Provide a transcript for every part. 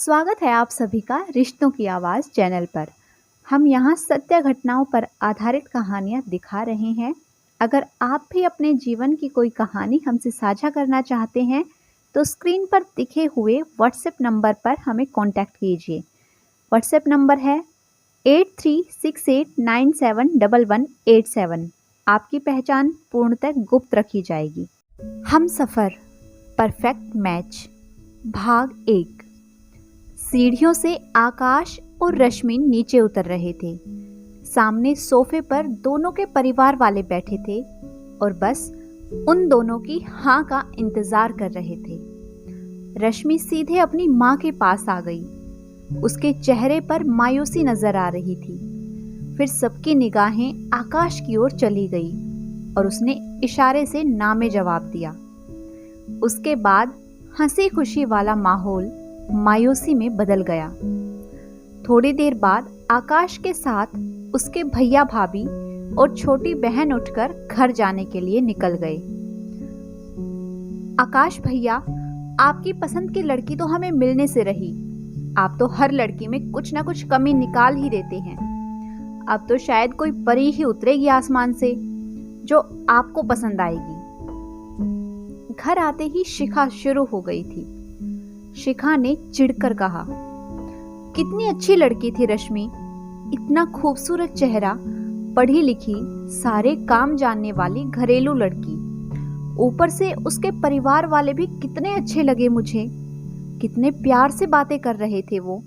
स्वागत है आप सभी का रिश्तों की आवाज़ चैनल पर। हम यहाँ सत्य घटनाओं पर आधारित कहानियाँ दिखा रहे हैं। अगर आप भी अपने जीवन की कोई कहानी हमसे साझा करना चाहते हैं तो स्क्रीन पर दिखे हुए व्हाट्सएप नंबर पर हमें कांटेक्ट कीजिए। व्हाट्सएप नंबर है 8368971187। आपकी पहचान पूर्णतः गुप्त रखी जाएगी। हम सफ़र परफेक्ट मैच भाग 1। सीढ़ियों से आकाश और रश्मि नीचे उतर रहे थे। सामने सोफे पर दोनों के परिवार वाले बैठे थे और बस उन दोनों की हाँ का इंतजार कर रहे थे। रश्मि सीधे अपनी माँ के पास आ गई। उसके चेहरे पर मायूसी नजर आ रही थी। फिर सबकी निगाहें आकाश की ओर चली गई और उसने इशारे से ना में जवाब दिया। उसके बाद हंसी खुशी वाला माहौल मायूसी में बदल गया। थोड़ी देर बाद आकाश के साथ उसके भैया भाभी और छोटी बहन उठकर घर जाने के लिए निकल गए। आकाश भैया, आपकी पसंद की लड़की तो हमें मिलने से रही। आप तो हर लड़की में कुछ ना कुछ कमी निकाल ही देते हैं। अब तो शायद कोई परी ही उतरेगी आसमान से जो आपको पसंद आएगी। घर आते ही शिखा शुरू हो गई थी। शिखा ने चिढ़कर कहा, कितनी अच्छी लड़की थी रश्मि, इतना खूबसूरत चेहरा, पढ़ी लिखी, सारे काम जानने वाली घरेलू लड़की। ऊपर से उसके परिवार वाले भी कितने अच्छे लगे मुझे। कितने प्यार से बातें कर रहे थे वो,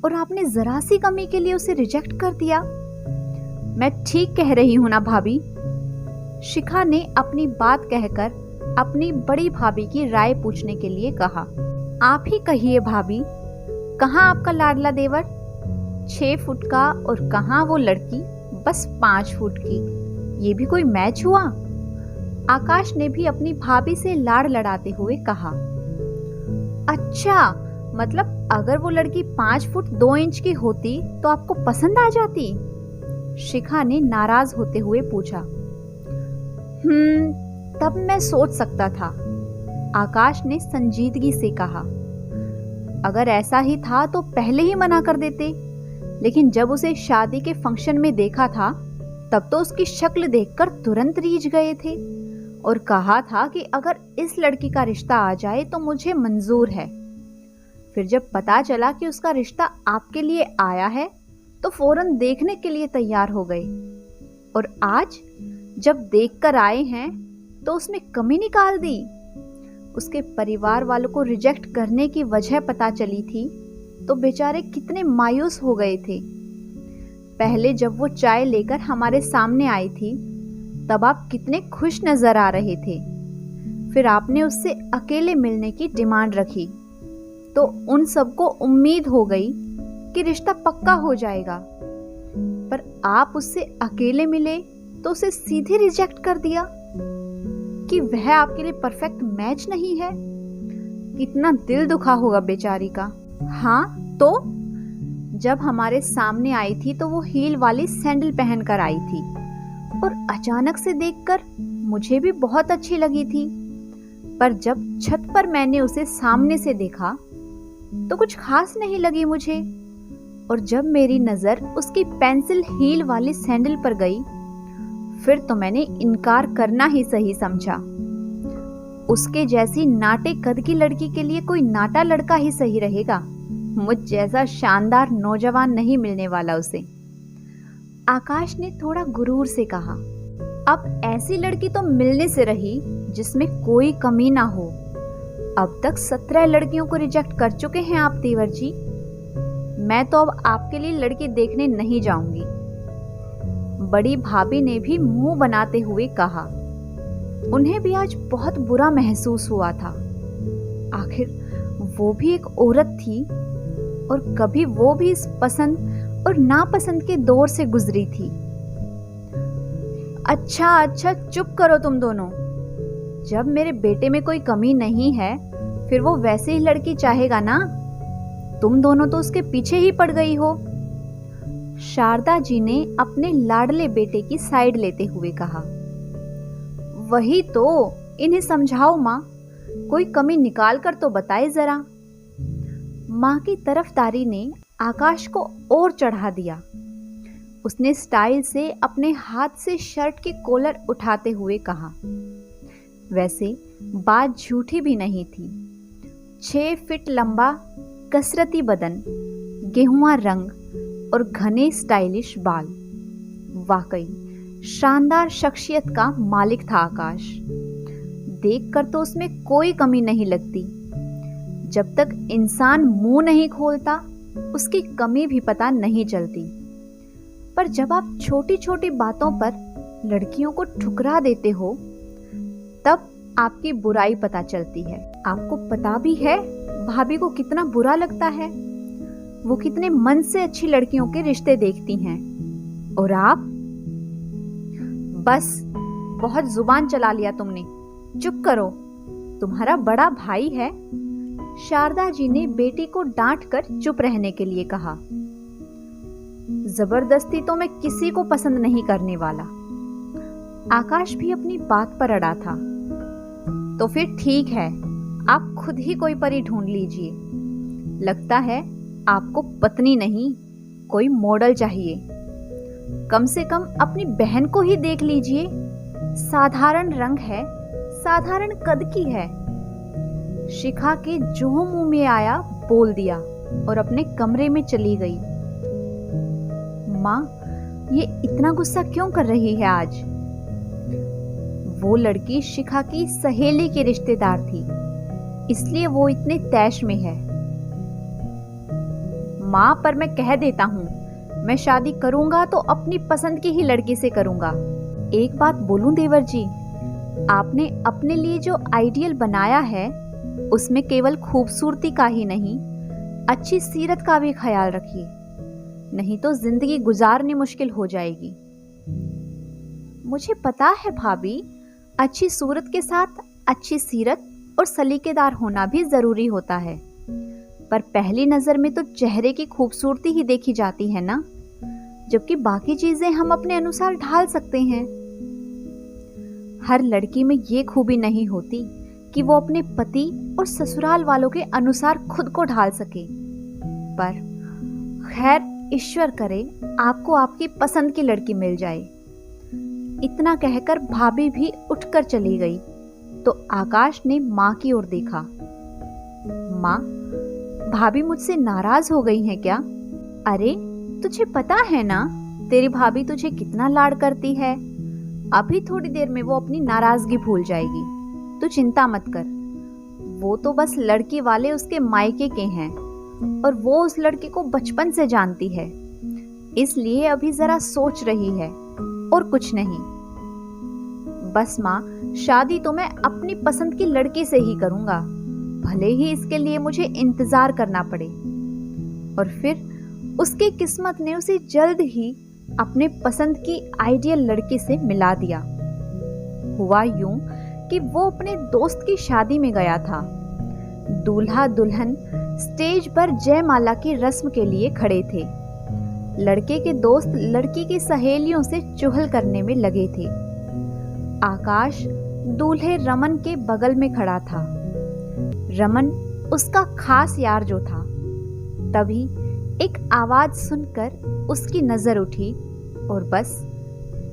और आपने जरा सी कमी के लिए उसे रिजेक्ट कर दिया। मैं ठीक कह रही हूं ना भाभी? शिखा ने अपनी बात कहकर अपनी बड़ी भाभी की राय पूछने के लिए कहा। आप ही कहिए भाभी, कहाँ आपका लाडला देवर 6 फुट का और कहाँ वो लड़की बस 5 फुट की? ये भी कोई मैच हुआ? आकाश ने भी अपनी भाभी से लाड़ लड़ाते हुए कहा। अच्छा, मतलब अगर वो लड़की 5 फुट 2 इंच की होती तो आपको पसंद आ जाती? शिखा ने नाराज होते हुए पूछा। तब मैं सोच सकता था, आकाश ने संजीदगी से कहा। अगर ऐसा ही था तो पहले ही मना कर देते, लेकिन जब उसे शादी के फंक्शन में देखा था तब तो उसकी शक्ल देखकर तुरंत रीझ गए थे और कहा था कि अगर इस लड़की का रिश्ता आ जाए तो मुझे मंजूर है। फिर जब पता चला कि उसका रिश्ता आपके लिए आया है तो फौरन देखने के लिए तैयार हो गए, और आज जब देखकर आए हैं तो उसमें कमी निकाल दी। उसके परिवार वालों को रिजेक्ट करने की वजह पता चली थी तो बेचारे कितने मायूस हो गए थे। पहले जब वो चाय लेकर हमारे सामने आई थी तब आप कितने खुश नजर आ रहे थे। फिर आपने उससे अकेले मिलने की डिमांड रखी तो उन सबको उम्मीद हो गई कि रिश्ता पक्का हो जाएगा, पर आप उससे अकेले मिले तो उसे सीधे रिजेक्ट कर दिया कि वह आपके लिए परफेक्ट मैच नहीं है। कितना दिल दुखा होगा बेचारी का। हाँ तो जब हमारे सामने आई थी तो वो हील वाली सैंडल पहनकर आई थी और अचानक से देखकर मुझे भी बहुत अच्छी लगी थी, पर जब छत पर मैंने उसे सामने से देखा तो कुछ खास नहीं लगी मुझे, और जब मेरी नजर उसकी पेंसिल हील वाली सैंडल पर गई फिर तो मैंने इनकार करना ही सही समझा। उसके जैसी नाटे कद की लड़की के लिए कोई नाटा लड़का ही सही रहेगा। मुझ जैसा शानदार नौजवान नहीं मिलने वाला उसे। आकाश ने थोड़ा गुरूर से कहा। अब ऐसी लड़की तो मिलने से रही जिसमें कोई कमी ना हो। अब तक 17 लड़कियों को रिजेक्ट कर चुके हैं आप देवर जी। मैं तो अब आपके लिए लड़की देखने नहीं जाऊंगी। बड़ी भाभी ने भी मुंह बनाते हुए कहा। उन्हें भी आज बहुत बुरा महसूस हुआ था। आखिर वो भी एक औरत थी और कभी वो भी इस पसंद और नापसंद के दौर से गुजरी थी। अच्छा चुप करो तुम दोनों। जब मेरे बेटे में कोई कमी नहीं है फिर वो वैसे ही लड़की चाहेगा ना। तुम दोनों तो उसके पीछे ही पड़ गई हो। शारदा जी ने अपने लाडले बेटे की साइड लेते हुए कहा। वही तो, इन्हें समझाओ माँ, कोई कमी निकाल कर तो बताए जरा। माँ की तरफदारी ने आकाश को और चढ़ा दिया। उसने स्टाइल से अपने हाथ से शर्ट की कॉलर उठाते हुए कहा, वैसे बात झूठी भी नहीं थी। 6 फीट लंबा, कसरती बदन, गेहुआ रंग और घने स्टाइलिश बाल। वाकई शानदार शख्सियत का मालिक था आकाश। देखकर तो उसमें कोई कमी नहीं लगती। जब तक इंसान मुंह नहीं खोलता उसकी कमी भी पता नहीं चलती। पर जब आप छोटी छोटी बातों पर लड़कियों को ठुकरा देते हो तब आपकी बुराई पता चलती है। आपको पता भी है भाभी को कितना बुरा लगता है। वो कितने मन से अच्छी लड़कियों के रिश्ते देखती हैं और आप बस बहुत जुबान चला लिया तुमने। चुप करो, तुम्हारा बड़ा भाई है। शारदा जी ने बेटी को डांट कर चुप रहने के लिए कहा। जबरदस्ती तो मैं किसी को पसंद नहीं करने वाला। आकाश भी अपनी बात पर अड़ा था। तो फिर ठीक है, आप खुद ही कोई परी ढूंढ लीजिए। लगता है आपको पत्नी नहीं कोई मॉडल चाहिए। कम से कम अपनी बहन को ही देख लीजिए। साधारण रंग है, साधारण कद की है। शिखा के जो मुंह में आया बोल दिया और अपने कमरे में चली गई। माँ, ये इतना गुस्सा क्यों कर रही है आज? वो लड़की शिखा की सहेली की रिश्तेदार थी, इसलिए वो इतने तैश में है। माँ, पर मैं कह देता हूँ, मैं शादी करूंगा तो अपनी पसंद की ही लड़की से करूंगा। एक बात बोलूं देवर जी, आपने अपने लिए जो आइडियल बनाया है उसमें केवल खूबसूरती का ही नहीं, अच्छी सीरत का भी ख्याल रखिए, नहीं तो जिंदगी गुजारनी मुश्किल हो जाएगी। मुझे पता है भाभी, अच्छी सूरत के साथ अच्छी सीरत और सलीकेदार होना भी जरूरी होता है, पर पहली नजर में तो चेहरे की खूबसूरती ही देखी जाती है ना, जबकि बाकी चीजें हम अपने अनुसार ढाल सकते हैं। हर लड़की में ये खूबी नहीं होती कि वो अपने पति और ससुराल वालों के अनुसार खुद को ढाल सके। पर खैर, ईश्वर करे आपको आपकी पसंद की लड़की मिल जाए। इतना कहकर भाभी भी उठकर चली गई तो आकाश ने माँ की ओर देखा। माँ, भाभी मुझसे नाराज हो गई हैं क्या? अरे, तुझे पता है ना तेरी भाभी तुझे कितना लाड करती है। अभी थोड़ी देर में वो अपनी नाराजगी भूल जाएगी, तू चिंता मत कर। वो तो बस लड़की वाले उसके मायके के हैं और वो उस लड़की को बचपन से जानती है, इसलिए अभी जरा सोच रही है और कुछ नहीं। बस माँ, शादी तो मैं अपनी पसंद की लड़की से ही करूंगा, भले ही इसके लिए मुझे इंतजार करना पड़े। और फिर उसकी किस्मत ने उसे जल्द ही अपने पसंद की आइडियल लड़की से मिला दिया। हुआ यूं कि वो अपने दोस्त की शादी में गया था। दूल्हा दुल्हन स्टेज पर जयमाला की रस्म के लिए खड़े थे। लड़के के दोस्त लड़की की सहेलियों से चुगल करने में लगे थे। आकाश दूल्हे रमन के बगल में खड़ा था। रमन उसका खास यार जो था। तभी एक आवाज सुनकर उसकी नजर उठी और बस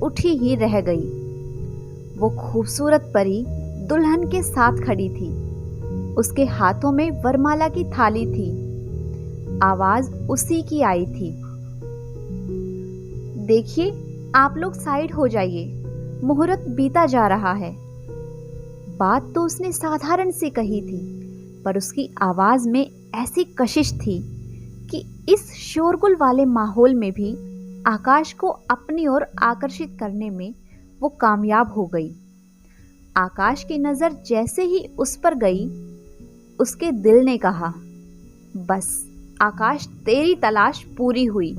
उठी ही रह गई। वो खूबसूरत परी दुल्हन के साथ खड़ी थी। उसके हाथों में वरमाला की थाली थी। आवाज उसी की आई थी। देखिए, आप लोग साइड हो जाइए, मुहूर्त बीता जा रहा है। बात तो उसने साधारण सी कही थी, पर उसकी आवाज में ऐसी कशिश थी कि इस शोरगुल वाले माहौल में भी आकाश को अपनी ओर आकर्षित करने में वो कामयाब हो गई। आकाश की नजर जैसे ही उस पर गई, उसके दिल ने कहा, बस आकाश, तेरी तलाश पूरी हुई।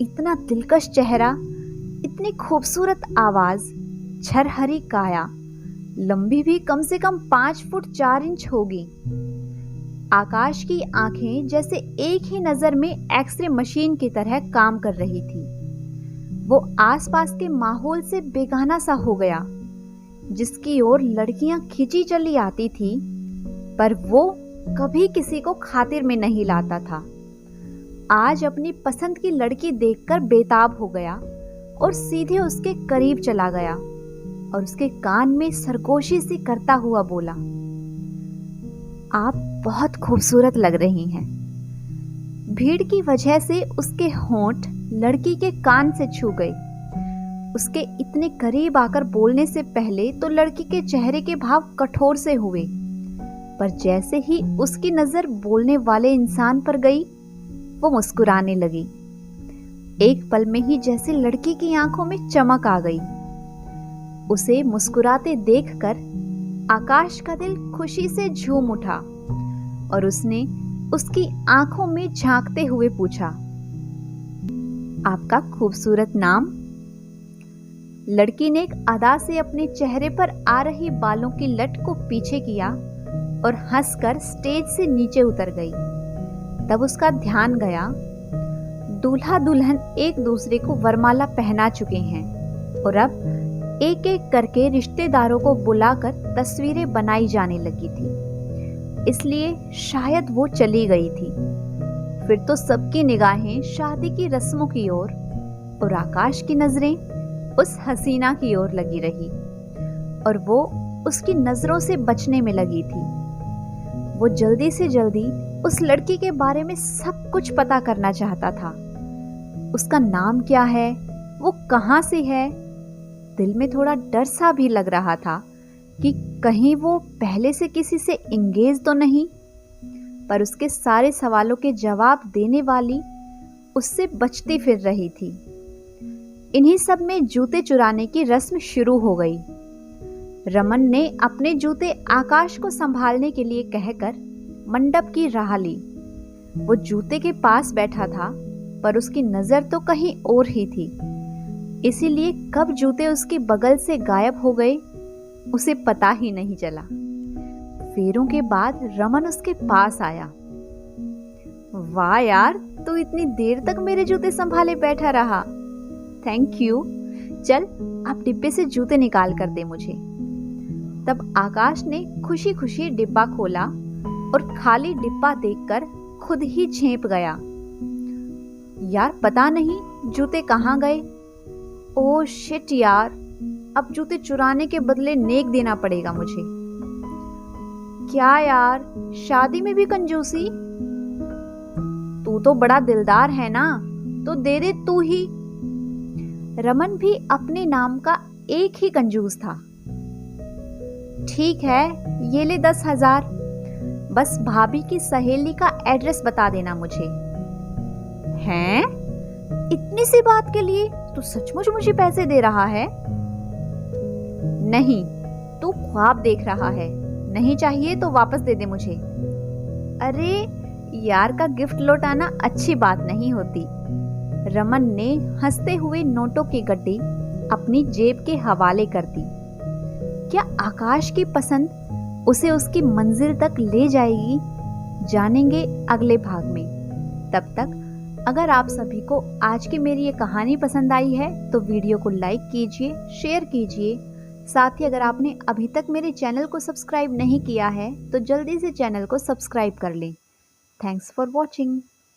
इतना दिलकश चेहरा, इतनी खूबसूरत आवाज, छरहरी काया, लंबी भी कम से कम 5 फुट 4 इंच होगी। आकाश की आंखें जैसे एक ही नजर में एक्सरे मशीन की तरह काम कर रही थी। वो आसपास के माहौल से बेगाना सा हो गया, जिसकी ओर लड़कियां खिंची चली आती थी, पर वो कभी किसी को खातिर में नहीं लाता था, आज अपनी पसंद की लड़की देखकर बेताब हो गया और सीधे उसके करीब चला गया और उसके कान में सरगोशी सी करता हुआ बोला, आप बहुत खूबसूरत लग रही हैं। भीड़ की वजह से उसके होंठ लड़की के कान से छू गए। उसके इतने करीब आकर बोलने से पहले तो लड़की के चेहरे के भाव कठोर से हुए, पर जैसे ही उसकी नजर बोलने वाले इंसान पर गई, वो मुस्कुराने लगी। एक पल में ही जैसे लड़की की आंखों में चमक आ गई। उसे मुस्कुराते देखकर आकाश का दिल खुशी से झूम उठा और उसने उसकी आंखों में झांकते हुए पूछा, आपका खूबसूरत नाम? लड़की ने एक अदा से अपने चेहरे पर आ रही बालों की लट को पीछे किया और हंसकर स्टेज से नीचे उतर गई। तब उसका ध्यान गया, दूल्हा दुल्हन एक दूसरे को वरमाला पहना चुके हैं और अब एक एक करके रिश्तेदारों को बुलाकर तस्वीरें बनाई जाने लगी थी, इसलिए शायद वो चली गई थी। फिर तो सबकी निगाहें शादी की रस्मों की ओर और आकाश की नजरें उस हसीना की ओर लगी रही और वो उसकी नजरों से बचने में लगी थी। वो जल्दी से जल्दी उस लड़की के बारे में सब कुछ पता करना चाहता था। उसका नाम क्या है, वो कहाँ से है। दिल में थोड़ा डर सा भी लग रहा था कि कहीं वो पहले से किसी से एंगेज तो नहीं, पर उसके सारे सवालों के जवाब देने वाली उससे बचती फिर रही थी। इन्हीं सब में जूते चुराने की रस्म शुरू हो गई। रमन ने अपने जूते आकाश को संभालने के लिए कहकर मंडप की राह ली। वो जूते के पास बैठा था, पर उसकी नजर तो कहीं और ही थी, इसीलिए कब जूते उसकी बगल से गायब हो गए उसे पता ही नहीं चला। फेरों के बाद रमन उसके पास आया। वाह यार, तू इतनी देर तक मेरे जूते संभाले बैठा रहा। Thank you. चल अब डिब्बे से जूते निकाल कर दे मुझे। तब आकाश ने खुशी खुशी डिब्बा खोला और खाली डिब्बा देखकर खुद ही झेंप गया। यार पता नहीं जूते कहाँ गए। ओह शिट यार, अब जूते चुराने के बदले नेक देना पड़ेगा मुझे। क्या यार, शादी में भी कंजूसी? तू तो बड़ा दिलदार है ना, तो दे दे तू ही। रमन भी अपने नाम का एक ही कंजूस था। ठीक है, ये ले 10,000। बस भाभी की सहेली का एड्रेस बता देना मुझे। हैं? इतनी सी बात के लिए तू सचमुच मुझे पैसे दे रहा है? नहीं, तू ख्वाब देख रहा है। नहीं चाहिए तो वापस दे दे मुझे। अरे यार का गिफ्ट लौटाना अच्छी बात नहीं होती। रमन ने हंसते हुए नोटों की गड्डी अपनी जेब के हवाले कर दी। क्या आकाश की पसंद उसे उसकी मंजिल तक ले जाएगी? जानेंगे अगले भाग में। तब तक अगर आप सभी को आज की मेरी ये कहानी पसंद आई है तो वीडियो को लाइक कीजिए, शेयर कीजिए। साथ ही अगर आपने अभी तक मेरे चैनल को सब्सक्राइब नहीं किया है तो जल्दी से चैनल को सब्सक्राइब कर लें। Thanks for watching.